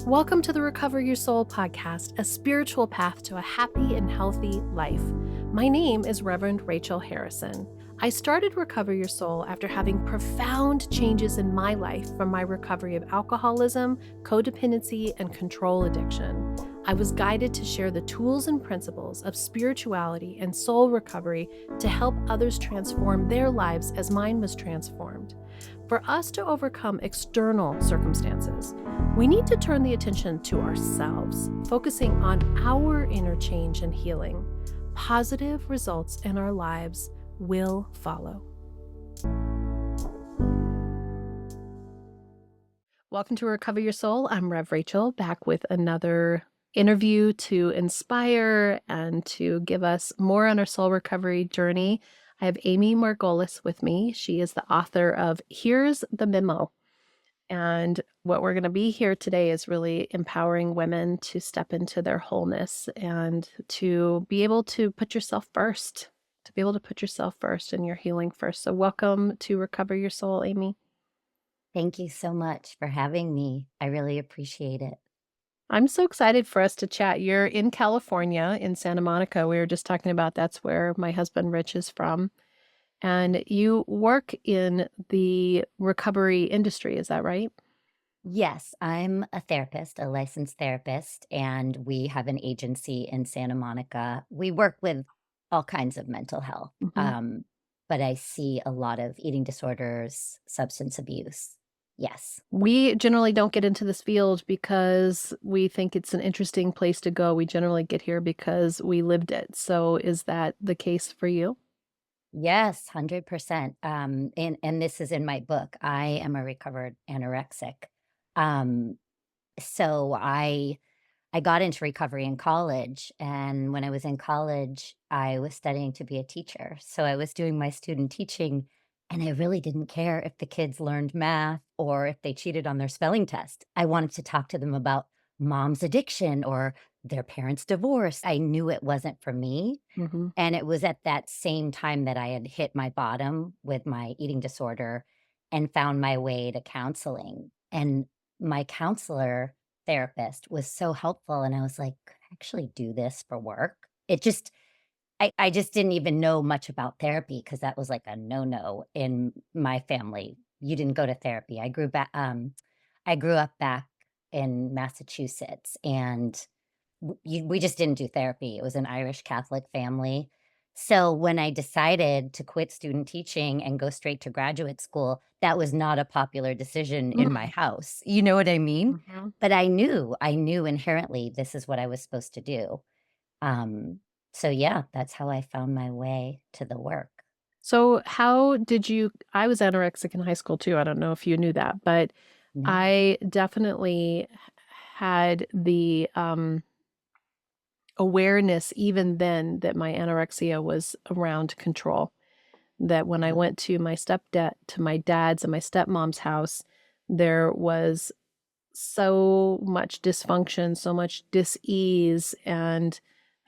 Welcome to the Recover Your Soul podcast, a spiritual path to a happy and healthy life. My name is Reverend Rachel Harrison. I started Recover Your Soul after having profound changes in my life from my recovery of alcoholism, codependency, and control addiction. I was guided to share the tools and principles of spirituality and soul recovery to help others transform their lives as mine was transformed. For us to overcome external circumstances, we need to turn the attention to ourselves, focusing on our inner change and healing. Positive results in our lives will follow. Welcome to Recover Your Soul. I'm Rev Rachel, back with another interview to inspire and to give us more on our soul recovery journey. I have Amy Margolis with me. She is the author of Here's the Memo. And what we're going to be here today is really empowering women to step into their wholeness and to be able to put yourself first, and your healing first. So welcome to Recover Your Soul, Amy. Thank you so much for having me. I really appreciate it. I'm so excited for us to chat. You're in California, in Santa Monica. We were just talking about that's where my husband Rich is from. And you work in the recovery industry, is that right? Yes, I'm a therapist, a licensed therapist, and we have an agency in Santa Monica. We work with all kinds of mental health, Mm-hmm. but I see a lot of eating disorders, substance abuse. Yes. We generally don't get into this field because we think it's an interesting place to go. We generally get here because we lived it. So is that the case for you? Yes, 100%. And this is in my book. I am a recovered anorexic. Um, so I got into recovery in college, and when I was in college, I was studying to be a teacher. So I was doing my student teaching, and I really didn't care if the kids learned math or if they cheated on their spelling test. I wanted to talk to them about mom's addiction or their parents' divorce. I knew it wasn't for me. Mm-hmm. And it was at that same time that I had hit my bottom with my eating disorder and found my way to counseling. And my counselor therapist was so helpful. And I was like, could I actually do this for work? I just didn't even know much about therapy because that was like a no-no in my family. You didn't go to therapy. I grew up back in Massachusetts, and we just didn't do therapy. It was an Irish Catholic family. So when I decided to quit student teaching and go straight to graduate school, that was not a popular decision in my house. You know what I mean? Mm-hmm. But I knew inherently this is what I was supposed to do. Um, so yeah, that's how I found my way to the work. So how did you, I was anorexic in high school too. I don't know if you knew that, but No. I definitely had the awareness even then that my anorexia was around control. That when I went to my dad's and my stepmom's house, there was so much dysfunction, so much dis-ease. And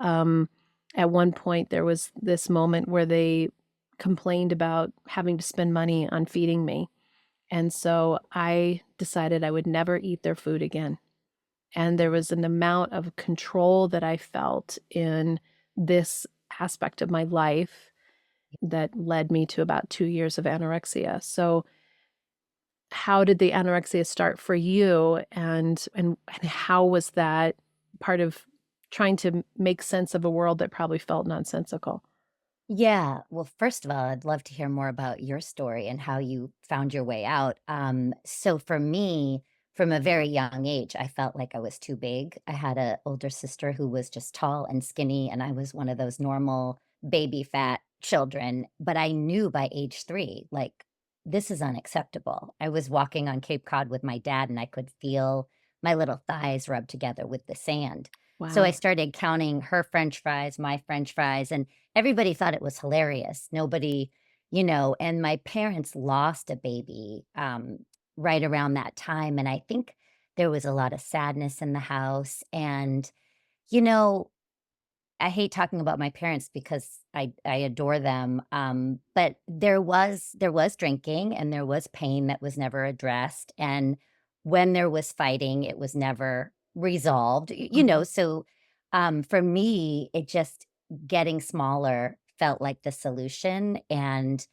at one point, there was this moment where they complained about having to spend money on feeding me. And so I decided I would never eat their food again. And there was an amount of control that I felt in this aspect of my life that led me to about 2 years of anorexia. So how did the anorexia start for you, and how was that part of trying to make sense of a world that probably felt nonsensical? Yeah. Well, first of all, I'd love to hear more about your story and how you found your way out. So for me, from a very young age, I felt like I was too big. I had an older sister who was just tall and skinny, and I was one of those normal baby fat children. But I knew by age 3, like, this is unacceptable. I was walking on Cape Cod with my dad, and I could feel my little thighs rub together with the sand. So I Wow. started counting her French fries, my French fries, and everybody thought it was hilarious. Nobody, and my parents lost a baby, right around that time, and I think there was a lot of sadness in the house, and, you know, I hate talking about my parents because I adore them, but there was drinking and there was pain that was never addressed, and when there was fighting, it was never resolved, Mhm. so, for me, it just getting smaller felt like the solution, and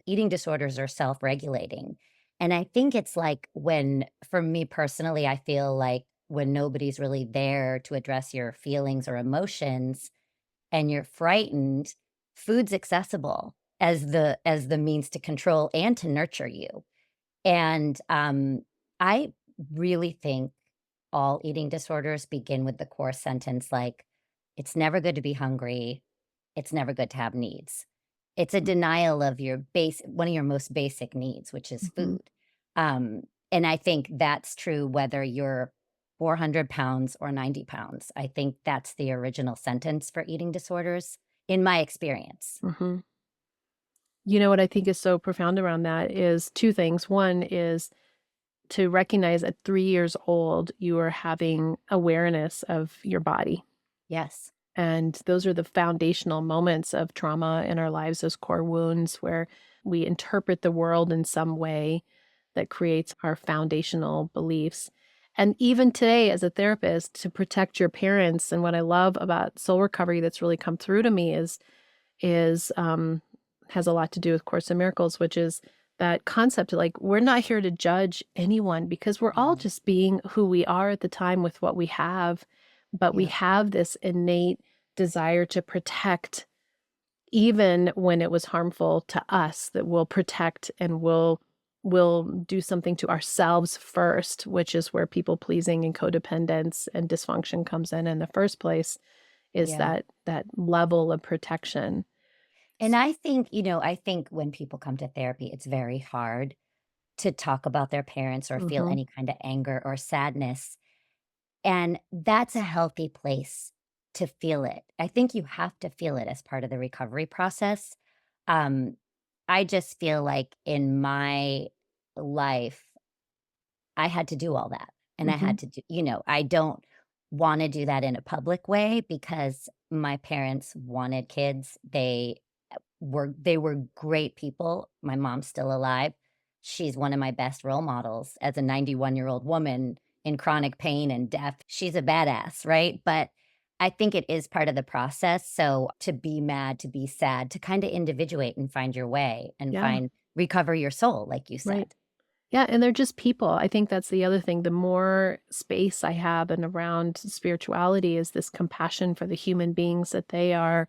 eating disorders are self-regulating, and I think it's like when for me personally, I feel like when nobody's really there to address your feelings or emotions and you're frightened, food's accessible as the means to control and to nurture you. And, I really think all eating disorders begin with the core sentence like, "It's never good to be hungry. It's never good to have needs." It's a denial of your base one of your most basic needs, which is Mhm. food. And I think that's true whether you're 400 pounds or 90 pounds. I think that's the original sentence for eating disorders in my experience. Mhm. You know what I think is so profound around that is 2 things. One is to recognize at 3 years old, you are having awareness of your body, Yes. and those are the foundational moments of trauma in our lives, those core wounds where we interpret the world in some way that creates our foundational beliefs. And even today as a therapist, to protect your parents, and what I love about soul recovery that's really come through to me is has a lot to do with Course in Miracles, which is that concept of, like, we're not here to judge anyone because we're all Mhm. just being who we are at the time with what we have, but we Yep. have this innate desire to protect even when it was harmful to us, that we'll protect and we'll do something to ourselves first, which is where people pleasing and codependence and dysfunction comes in the first place, is Yeah. that level of protection. And I think, I think when people come to therapy, it's very hard to talk about their parents or feel Mhm. any kind of anger or sadness. And that's a healthy place to feel it. I think you have to feel it as part of the recovery process. Um, I just feel like in my life, I had to do all that, and I Mhm. had to do I don't wanna do that in a public way because my parents wanted kids. They were great people. My mom's still alive. She's one of my best role models as a 91-year-old woman in chronic pain and death. She's a badass, right? But I think it is part of the process, so to be mad, to be sad, to kinda individuate and find your way and Yeah, recover your soul, like you right. said. Yeah, and they're just people. I think that's the other thing. The more space I have and around spirituality is this compassion for the human beings that they are,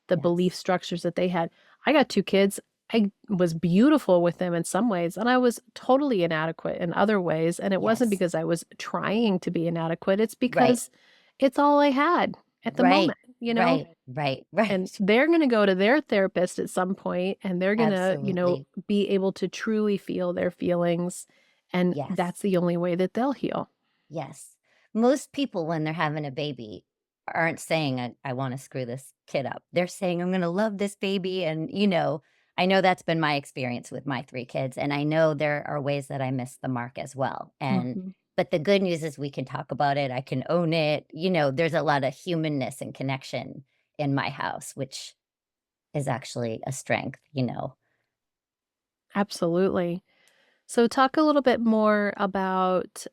the belief Yes. structures that they had. I got 2 kids. I was beautiful with them in some ways, and I was totally inadequate in other ways, and it wasn't Yes. because I was trying to be inadequate, it's Right. because it's all I had at the Right. moment, you know? Right. Right. And Right. they're gonna go to their therapist at some point, and they're gonna, Absolutely. be able to truly feel their feelings, and Yes. that's the only way that they'll heal. Yes. Most people, when they're having a baby, aren't saying, I want to screw this kid up. They're saying, I'm going to love this baby. And, I know that's been my experience with my three kids. And I know there are ways that I missed the mark as well. Mhm. But the good news is we can talk about it. I can own it. There's a lot of humanness and connection in my house, which is actually a strength. Absolutely. So talk a little bit more about,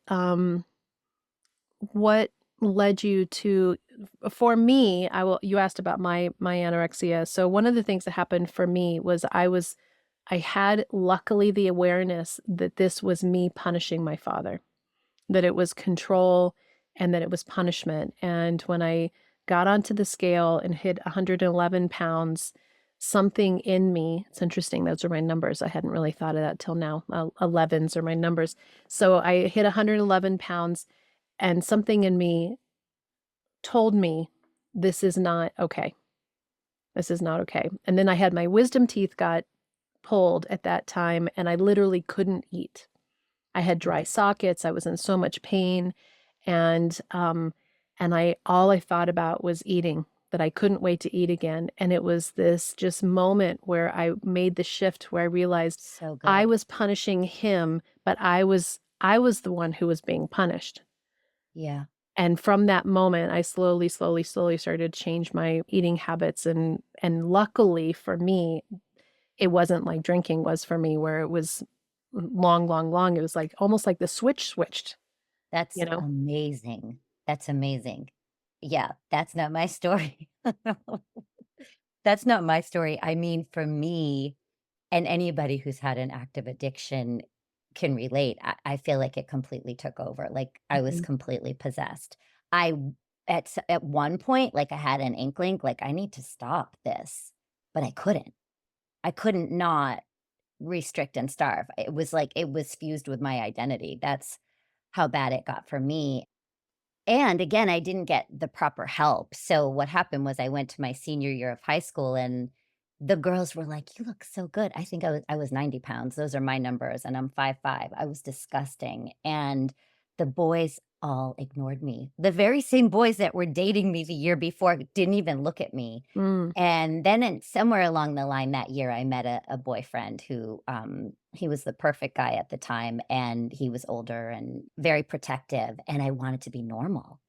what led you to for me, I will you asked about my anorexia. So one of the things that happened for me was I had luckily the awareness that this was me punishing my father. That it was control and that it was punishment, and when I got onto the scale and hit 111 pounds, something in me it's interesting, those are my numbers, I hadn't really thought of that till now, 11s are my numbers. So I hit 111 pounds, and something in me told me, "This is not okay. This is not okay." And then I had my wisdom teeth got pulled at that time, and I literally couldn't eat. I had dry sockets, I was in so much pain, and I all I thought about was eating, that I couldn't wait to eat again, and it was this just moment where I made the shift where I realized So I good. was punishing him, but I was the one who was being punished. Yeah. And from that moment, I slowly, slowly, slowly started to change my eating habits, and luckily for me, it wasn't like drinking was for me, where it was long, long, long. It was like almost like the switch switched, That's you know? amazing. That's amazing. Yeah, that's not my story. That's not my story. I mean, for me, and anybody who's had an active addiction can relate. I feel like it completely took over. Like I was Mhm, completely possessed. At one point, like I had an inkling, like I need to stop this, but I couldn't. I couldn't not restrict and starve. It was like it was fused with my identity. That's how bad it got for me. And again, I didn't get the proper help. So what happened was I went to my senior year of high school and the girls were like, "You look so good." I was 90 pounds. Those are my numbers and I'm 5'5". I was disgusting. And the boys all ignored me. The very same boys that were dating me the year before didn't even look at me. mm, And then somewhere along the line that year, I met a boyfriend who, he was the perfect guy at the time, and he was older and very protective, and I wanted to be normal.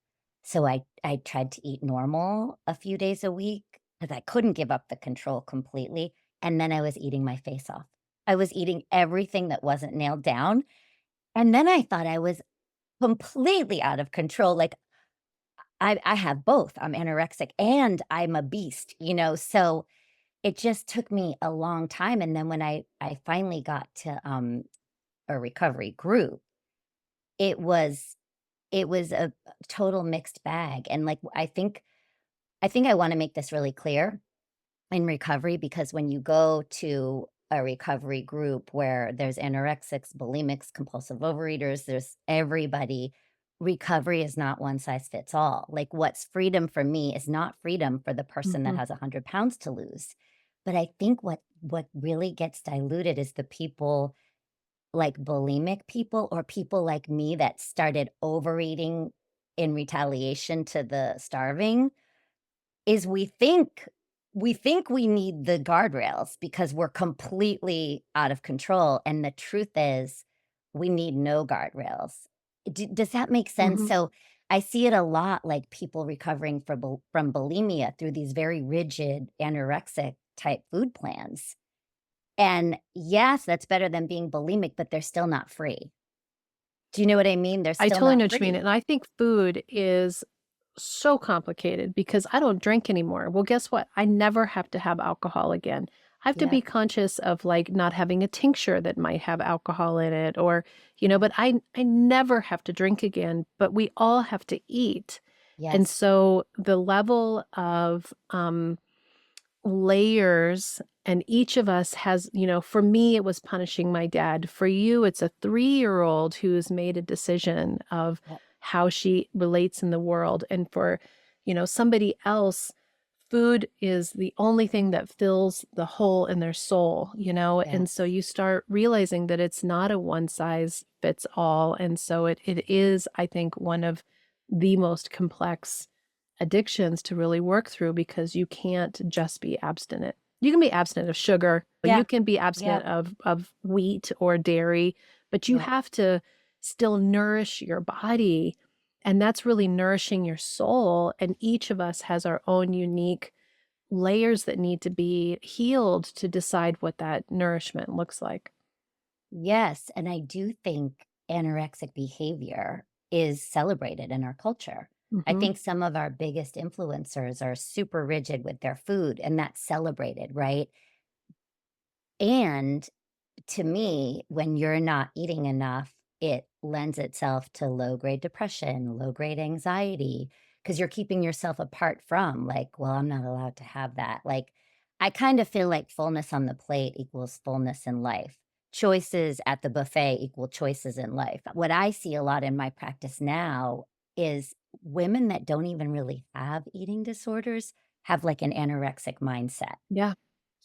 So I tried to eat normal a few days a week because I couldn't give up the control completely, and then I was eating my face off. I was eating everything that wasn't nailed down, and then I thought I was completely out of control, like, I have both. I'm anorexic and I'm a beast, so it just took me a long time, and then when I finally got to, a recovery group, it was it was a total mixed bag, and, like, I think I wanna make this really clear in recovery because when you go to a recovery group where there's anorexics, bulimics, compulsive overeaters, there's everybody, recovery is not one size fits all. Like what's freedom for me is not freedom for the person that mhm. has 100 pounds to lose. But I think what really gets diluted is the people like bulimic people or people like me that started overeating in retaliation to the starving is we think we need the guardrails because we're completely out of control, and the truth is we need no guardrails. Does that make sense? Mhm. So, I see it a lot like people recovering from bulimia through these very rigid anorexic type food plans. And yes, that's better than being bulimic, but they're still not free. Do you know what I mean? They're I still totally not know what you mean, free. and I think food is so complicated because I don't drink anymore. Well, guess what? I never have to have alcohol again. I have to be Yep, conscious of, like, not having a tincture that might have alcohol in it or, but I never have to drink again, but we all have to eat. And yes, so the level of, layers and each of us has, for me it was punishing my dad. For you it's a 3-year-old who's made a decision of yep, how she relates in the world, and for, somebody else, food is the only thing that fills the hole in their soul, and so yes. you start realizing that it's not a one size fits all, and so it is, I think, one of the most complex addictions to really work through because you can't just be abstinent. You can be abstinent of sugar, you Yeah, can be abstinent yep, of wheat or dairy, but you yep. have to still nourish your body, and that's really nourishing your soul, and each of us has our own unique layers that need to be healed to decide what that nourishment looks like. Yes, and I do think anorexic behavior is celebrated in our culture. I Mhm. think some of our biggest influencers are super rigid with their food, and that's celebrated, right? And to me, when you're not eating enough, it lends itself to low grade depression, low grade anxiety, because you're keeping yourself apart from, like, well, I'm not allowed to have that. Like, I kind of feel like fullness on the plate equals fullness in life. Choices at the buffet equal choices in life. What I see a lot in my practice now is women that don't even really have eating disorders have like an anorexic mindset. Yeah.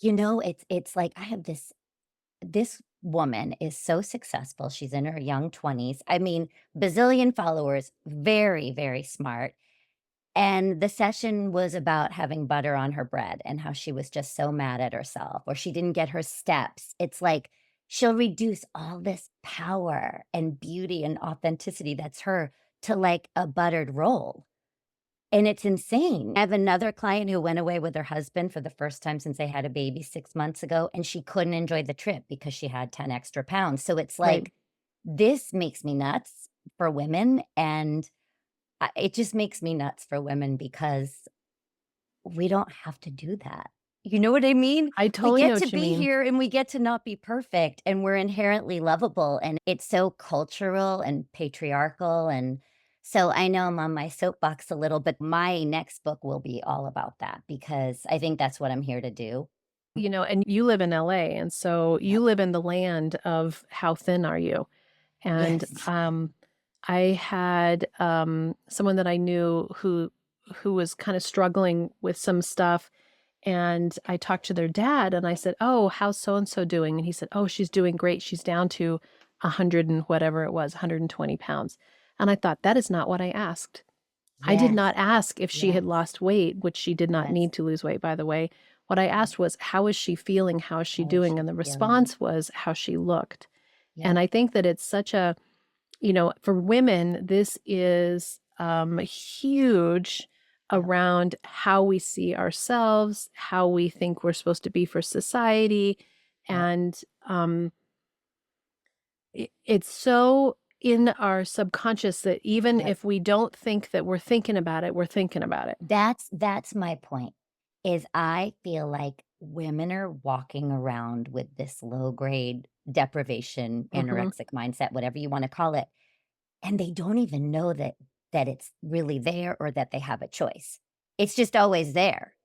It's like I have this woman is so successful. She's in her young 20s. I mean, bazillion followers, very, very smart. And the session was about having butter on her bread and how she was just so mad at herself or she didn't get her steps. It's like she'll reduce all this power and beauty and authenticity that's her to like a buttered roll. And it's insane. I have another client who went away with her husband for the first time since they had a baby 6 months ago, and she couldn't enjoy the trip because she had 10 extra pounds. So it's Right. like, this makes me nuts for women, and it just makes me nuts for women because we don't have to do that. You know what I mean? I We totally know get to what you be mean. here and we get to not be perfect, and we're inherently lovable, and it's so cultural and patriarchal, and so I know I'm on my soapbox a little, but my next book will be all about that because I think that's what I'm here to do. And you live in LA, and so you Yep. live in the land of how thin are you? And, Yes. I had, someone that I knew who was kinda struggling with some stuff, and I talked to their dad, and I said, "Oh, how's so and so doing?" And he said, "Oh, she's doing great. She's down to 100 and whatever it was, 120 pounds." And I thought, "That is not what I asked." I did Yes. not ask if she Yes. had lost weight, which she did not Yes. need to lose weight, by the way. What I asked was, "How is she feeling? How is she How is doing?" she And the feeling? response was how she looked. And Yep. I think that it's such a for women, this is, huge Yep. around how we see ourselves, how we think we're supposed to be for society, Yep. and, it's so in our subconscious that even Yep. if we don't think that we're thinking about it, we're thinking about it. That's my point, is I feel like women are walking around with this low grade deprivation, Mhm. anorexic mindset, whatever you wanna call it, and they don't even know that it's really there or that they have a choice. It's just always there,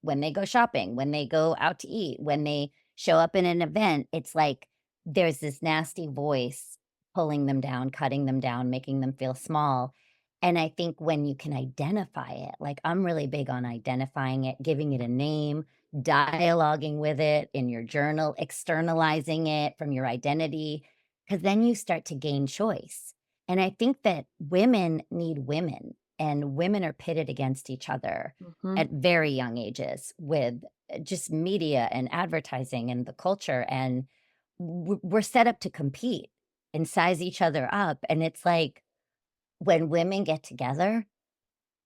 when they go shopping, when they go out to eat, when they show up in an event, it's like there's this nasty voice pulling them down, cutting them down, making them feel small. And I think when you can identify it, like I'm really big on identifying it, giving it a name, dialoguing with it in your journal, externalizing it from your identity, because then you start to gain choice. And I think that women need women, and women are pitted against each other Mhm. at very young ages with just media and advertising and the culture. And we're set up to compete and size each other up. And it's like when women get together,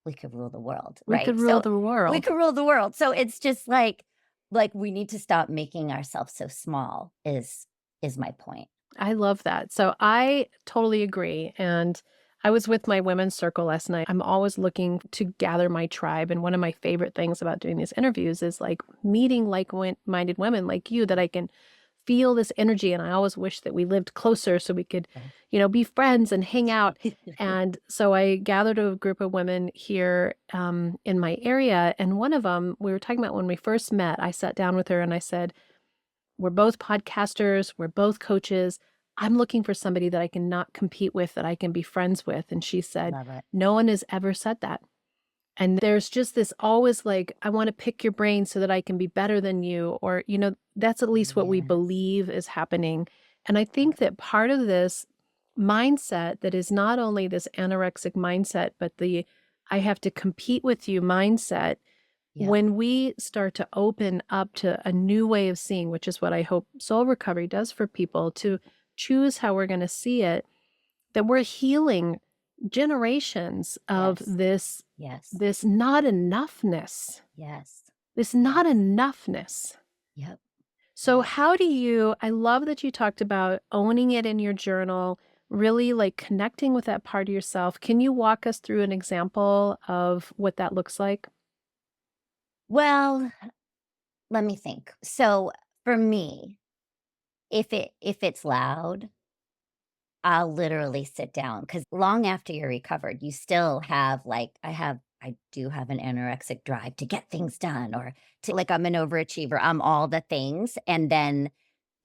we could rule the world, We could right? rule So the we world. could rule the world. So it's just like we need to stop making ourselves so small is my point. I love that. So I totally agree. And I was with my women's circle last night. I'm always looking to gather my tribe. And one of my favorite things about doing these interviews is like meeting minded women like you that I can feel this energy. And I always wish that we lived closer so we could, Right. be friends and hang out. And so I gathered a group of women here in my area. And one of them, we were talking about when we first met, I sat down with her and I said, we're both podcasters, we're both coaches. I'm looking for somebody that I can not compete with, that I can be friends with. And she said, Love it. no one has ever said that. And there's just this always like, I want to pick your brain so that I can be better than you. Or, that's at least what we Yes. believe is happening. And I think that part of this mindset that is not only this anorexic mindset, but the I have to compete with you mindset, Yep. when we start to open up to a new way of seeing, which is what I hope soul recovery does for people, to choose how we're going to see it, that we're healing generations of Yes. this Yes. this not enoughness. Yes. This not Yes. enoughness. Yep. So Yep. how do you I love that you talked about owning it in your journal, really like connecting with that part of yourself. Can you walk us through an example of what that looks like? Well, let me think. So for me, if it's loud, I'll literally sit down because long after you're recovered, you still have I do have an anorexic drive to get things done or to like I'm an overachiever. I'm all the things. And then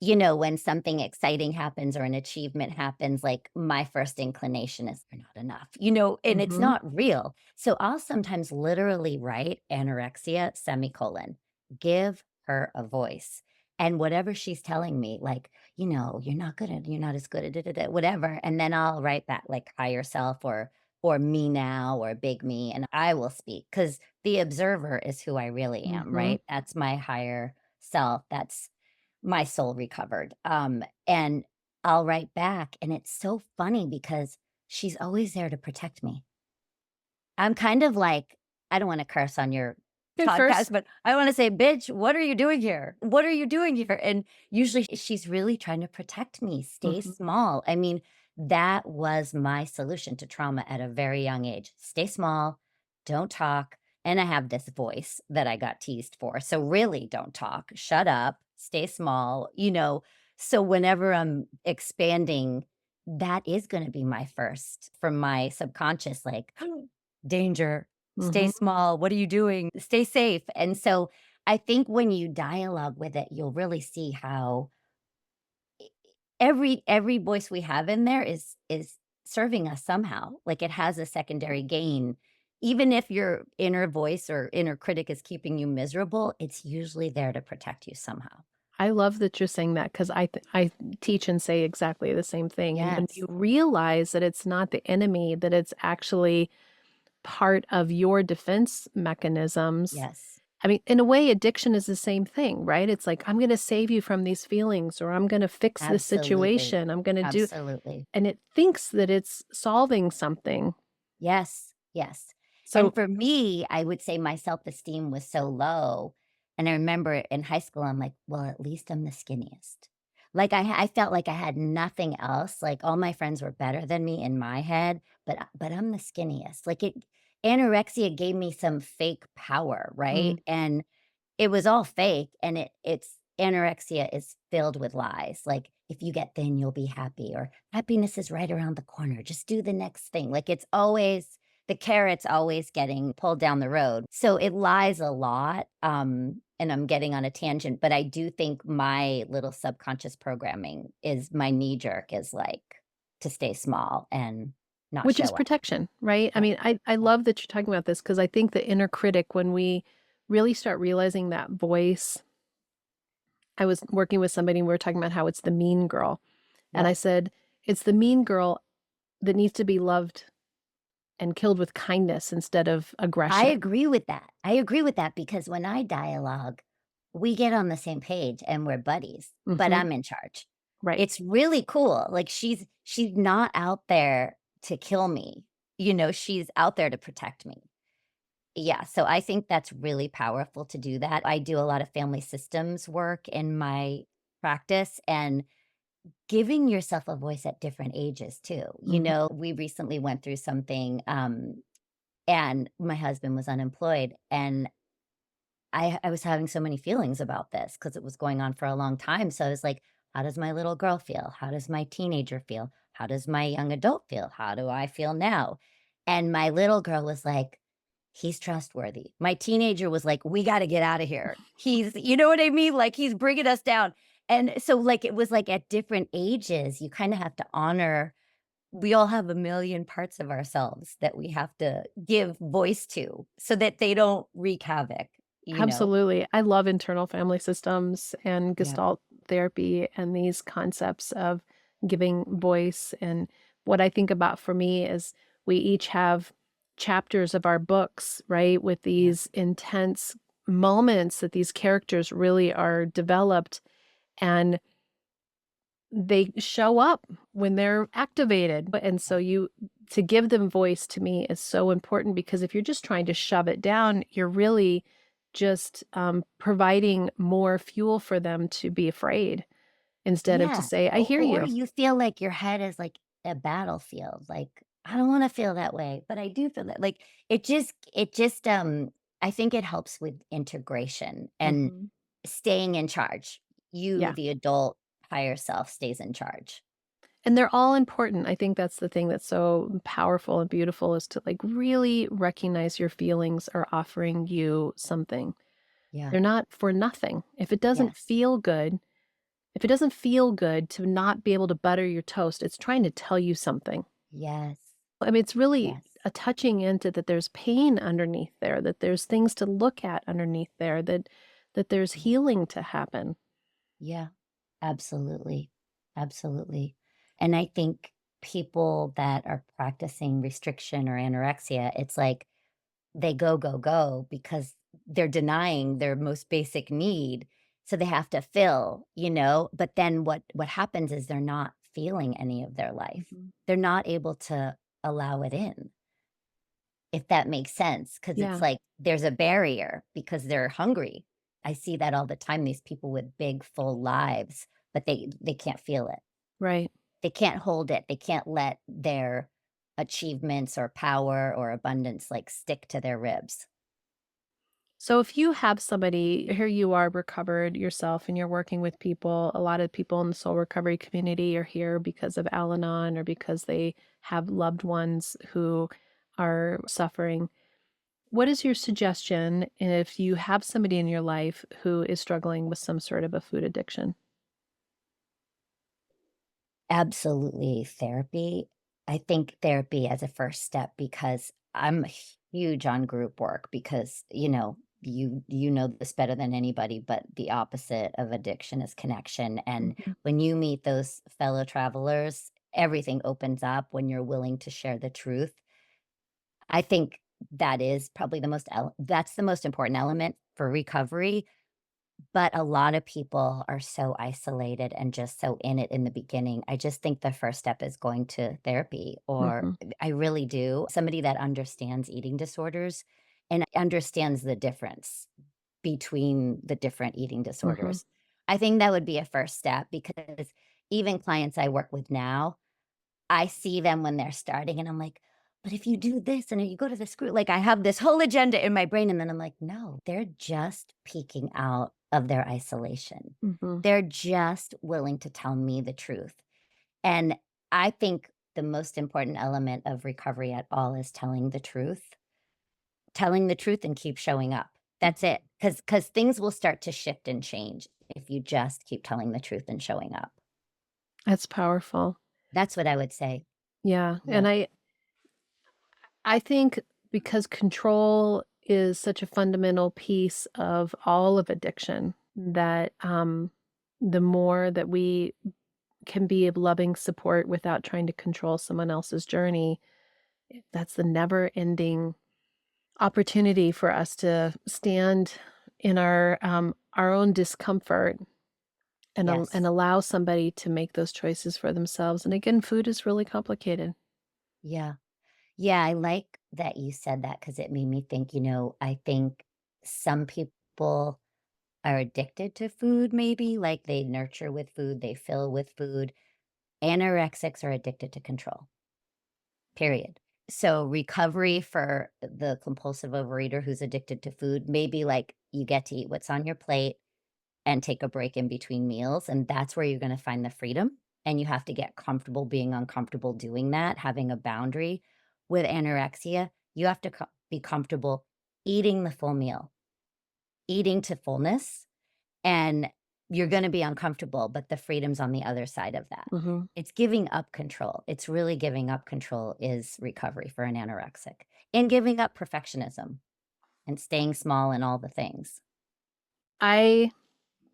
when something exciting happens or an achievement happens, like my first inclination is they're not enough, and it's Mhm. not real. So I'll sometimes literally write anorexia semicolon, give her a voice. And whatever she's telling me, like, you're not as good at it, whatever. And then I'll write that like higher self or me now or big me, and I will speak because the observer is who I really am, Mhm. right? That's my higher self. That's my soul recovered. And I'll write back, and it's so funny because she's always there to protect me. I'm kind of like I don't wanna curse on your Good podcast, first. but I wanna say, "Bitch, what are you doing here? What are you doing here?" And usually she's really trying to protect me, stay Mhm. small. I mean, that was my solution to trauma at a very young age. Stay small, don't talk, and I have this voice that I got teased for. So really don't talk, shut up, stay small, so whenever I'm expanding, that is gonna be my first from my subconscious, like, danger, stay Mhm. small, what are you doing? Stay safe. And so I think when you dialogue with it, you'll really see how every voice we have in there is serving us somehow. Like it has a secondary gain. Even if your inner voice or inner critic is keeping you miserable, it's usually there to protect you somehow. I love that you're saying that 'cause I teach and say exactly the same thing, and when Yes. you realize that it's not the enemy, that it's actually part of your defense mechanisms. Yes. I mean, in a way, addiction is the same thing, right? It's like, "I'm gonna save you from these feelings," or, "I'm gonna fix this Absolutely. situation, I'm gonna do," Absolutely. and it thinks that it's solving something. Yes, yes. And So for me, I would say my self-esteem was so low, and I remember in high school, I'm like, "Well, at least I'm the skinniest." Like, I felt like I had nothing else, like, all my friends were better than me in my head, but I'm the skinniest. Like, anorexia gave me some fake power, mm, right? And it was all fake, and it's anorexia is filled with lies, like, "If you get thin, you'll be happy," or "Happiness is right around the corner, just do the next thing." Like, it's always the carrot's always getting pulled down the road. So, it lies a lot, and I'm getting on a tangent, but I do think my little subconscious programming is my knee jerk is, like, to stay small and not which is show up. protection, right? I Yeah, mean, I yeah, love that you're talking about this because I think the inner critic, when we really start realizing that voice. I was working with somebody, and we were talking about how it's the mean girl, and I yep. said, "It's the mean girl that needs to be loved and killed with kindness instead of I aggression." agree with that. I agree with that because when I dialogue, we get on the same page and we're buddies, but Mhm. I'm in charge. Right. It's really cool. Like she's not out there to kill me. She's out there to protect me. Yeah, so I think that's really powerful to do that. I do a lot of family systems work in my practice and giving yourself a voice at different ages too. Mhm. We recently went through something and my husband was unemployed, and I was having so many feelings about this because it was going on for a long time, so I was like, "How does my little girl feel? How does my teenager feel? How does my young adult feel? How do I feel now?" And my little girl was like, "He's trustworthy." My teenager was like, "We gotta get out of here. He's" you know what I mean? Like, "He's bringing us down." And so, like, it was like at different ages, you kinda have to honor we all have a million parts of ourselves that we have to give voice to so that they don't wreak havoc, you know? Absolutely. I love internal family systems and Yeah, Gestalt therapy and these concepts of giving voice, and what I think about for me is we each have chapters of our books, right, with yeah. these intense moments that these characters really are developed, and they show up when they're activated, and so you to give them voice to me is so important because if you're just trying to shove it down, you're really just, providing more fuel for them to be afraid instead of to Yeah, say, "I hear or you." you feel like your head is like a battlefield, like, "I don't wanna feel that way, but I do feel that." Like, I think it helps with integration and Mhm. staying in charge. You, Yeah, the adult higher self, stays in charge. and they're all important. I think that's the thing that's so powerful and beautiful is to, like, really recognize your feelings are offering you something. Yeah. They're not for nothing. Yes. If it doesn't feel good to not be able to butter your toast, it's trying to tell you something. Yes. I mean, it's really Yes. a touching into that there's pain underneath there, that there's things to look at underneath there, that there's Yeah. healing to happen. Yeah. Absolutely. Absolutely. And I think people that are practicing restriction or anorexia, it's like they go, go, go because they're denying their most basic need. So they have to fill, but then what happens is they're not feeling any of their life. Mhm. They're not able to allow it in. if that makes sense, because it's Yeah, like there's a barrier because they're hungry. I see that all the time, these people with big, full lives, but they can't feel it. right. They can't hold it. They can't let their achievements or power or abundance, like, stick to their ribs. So if you have somebody, here you are recovered yourself and you're working with people, a lot of people in the soul recovery community are here because of Al-Anon or because they have loved ones who are suffering. What is your suggestion if you have somebody in your life who is struggling with some sort of a food addiction? Absolutely, therapy. I think therapy as a first step because I'm huge on group work because, you know this better than anybody, but the opposite of addiction is connection, and Mhm, when you meet those fellow travelers, everything opens up when you're willing to share the truth. I think that is probably that's the most important element for recovery, but a lot of people are so isolated and just so in it in the beginning. I just think the first step is going to therapy, or mhm, I really do. Somebody that understands eating disorders and understands the difference between the different eating mhm. disorders. I think that would be a first step because even clients I work with now, I see them when they're starting and I'm like, "But if you do this and you go to this group," like, I have this whole agenda in my brain and then I'm like, "No, they're just peeking out of their isolation. Mhm. They're just willing to tell me the truth." And I think the most important element of recovery at all is telling the truth. Telling the truth and keep showing up. That's Mhm. it. Because things will start to shift and change if you just keep telling the truth and showing up. That's powerful. That's what I would say. Yeah, and Yeah. I think because control is such a fundamental piece of all of addiction that, the more that we can be of loving support without trying to control someone else's journey, that's the never-ending opportunity for us to stand in our own discomfort and Yes. allow somebody to make those choices for themselves, and again, food is really complicated. Yeah. Yeah, I like that you said that because it made me think, I think some people are addicted to food maybe, like, they nurture with food, they fill with food. Anorexics are addicted to control. Period. So recovery for the compulsive overeater who's addicted to food, maybe like you get to eat what's on your plate and take a break in between meals. And that's where you're going to find the freedom. And you have to get comfortable being uncomfortable doing that, having a boundary. With anorexia, you have to be comfortable eating the full meal, eating to fullness, and you're gonna be uncomfortable, but the freedom's on the other side of that. Mhm. It's giving up control. It's really giving up control is recovery for an anorexic, and giving up perfectionism and staying small and all the things. I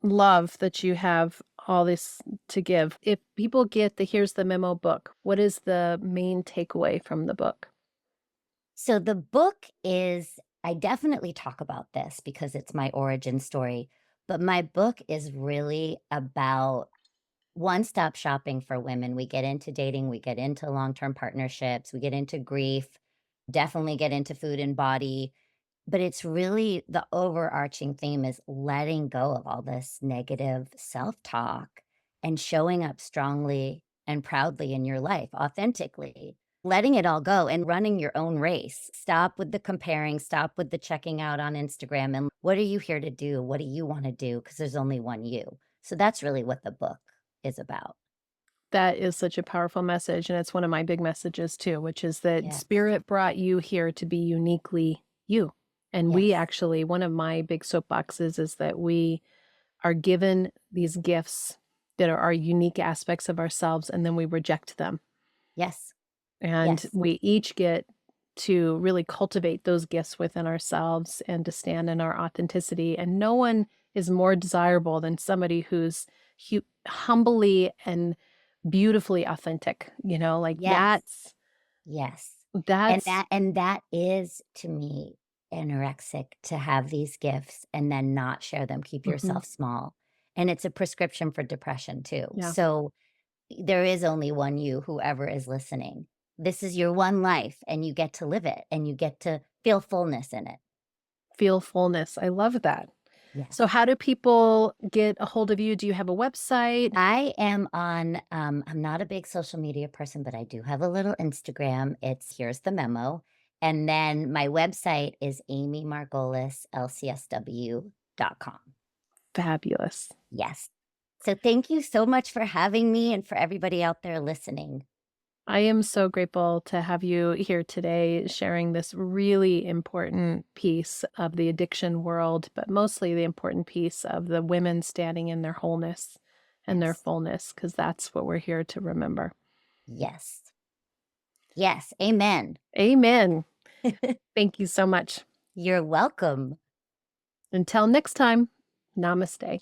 love that you have all this to give. If people get the Here's the Memo book, what is the main takeaway from the book? So the book is I definitely talk about this because it's my origin story, but my book is really about one-stop shopping for women. We get into dating, we get into long-term partnerships, we get into grief, definitely get into food and body, but it's really the overarching theme is letting go of all this negative self-talk and showing up strongly and proudly in your life, authentically, letting it all go and running your own race. Stop with the comparing, stop with the checking out on Instagram, and what are you here to do? What do you wanna do? Because there's only one you. So that's really what the book is about. That is such a powerful message, and it's one of my big messages too, which is that Yes. spirit brought you here to be uniquely you. And we Yes. actually one of my big soapboxes is that we are given these gifts that are our unique aspects of ourselves, and then we reject them. Yes. And Yes. we each get to really cultivate those gifts within ourselves and to stand in our authenticity. And no one is more desirable than somebody who's humbly and beautifully authentic, like Yes. Yes. And that's that is to me anorexic to have these gifts and then not share them, keep mhm, yourself small. And it's a prescription for depression too. yeah. So there is only one you, whoever is listening. this is your one life and you get to live it and you get to feel fullness in it. Feel fullness. I love that. So Yes. how do people get a hold of you? Do you have a website? I am on, I'm not a big social media person, but I do have a little Instagram. It's Here's the Memo. And then my website is amymargolislcsw.com. Fabulous. Yes. So thank you so much for having me and for everybody out there listening. I am so grateful to have you here today sharing this really important piece of the addiction world, but mostly the important piece of the women standing in their wholeness and their Yes. fullness, because that's what we're here to remember. Yes. Yes. Amen. Amen. Thank you so much. You're welcome. Until next time, namaste.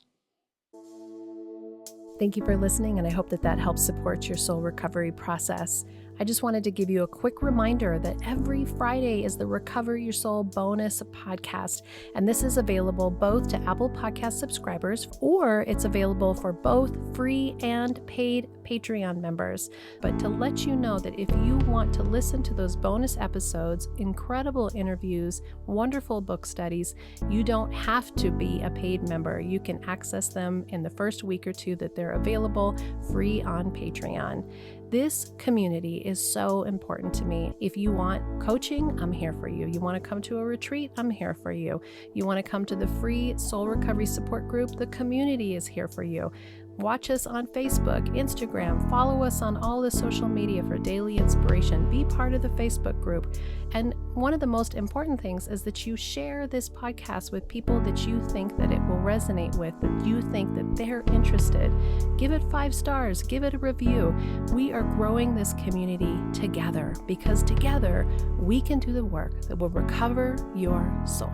Thank you for listening, and I hope that that helps support your soul recovery process. I just wanted to give you a quick reminder that every Friday is the Recover Your Soul bonus podcast, and this is available both to Apple Podcast subscribers, or it's available for both free and paid Patreon members. But to let you know that if you want to listen to those bonus episodes, incredible interviews, wonderful book studies, you don't have to be a paid member. You can access them in the first week or two that they're available free on Patreon. This community is so important to me. If you want coaching, I'm here for you. You want to come to a retreat, I'm here for you. You want to come to the free soul recovery support group, the community is here for you. Watch us on Facebook, Instagram, follow us on all the social media for daily inspiration. Be part of the Facebook group. And one of the most important things is that you share this podcast with people that you think that it will resonate with, that you think that they're interested. Give it 5 stars, give it a review. We are growing this community together because together we can do the work that will recover your soul.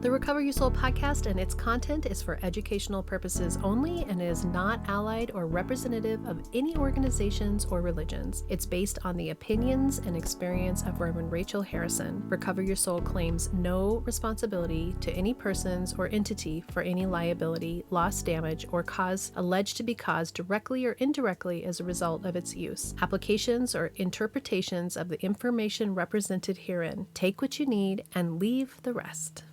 The Recover Your Soul podcast and its content is for educational purposes only and is not allied or representative of any organizations or religions. It's based on the opinions and experience of Reverend Rachel Harrison. Recover Your Soul claims no responsibility to any persons or entity for any liability, loss, damage, or cause alleged to be caused directly or indirectly as a result of its use. Applications or interpretations of the information represented herein. Take what you need and leave the rest.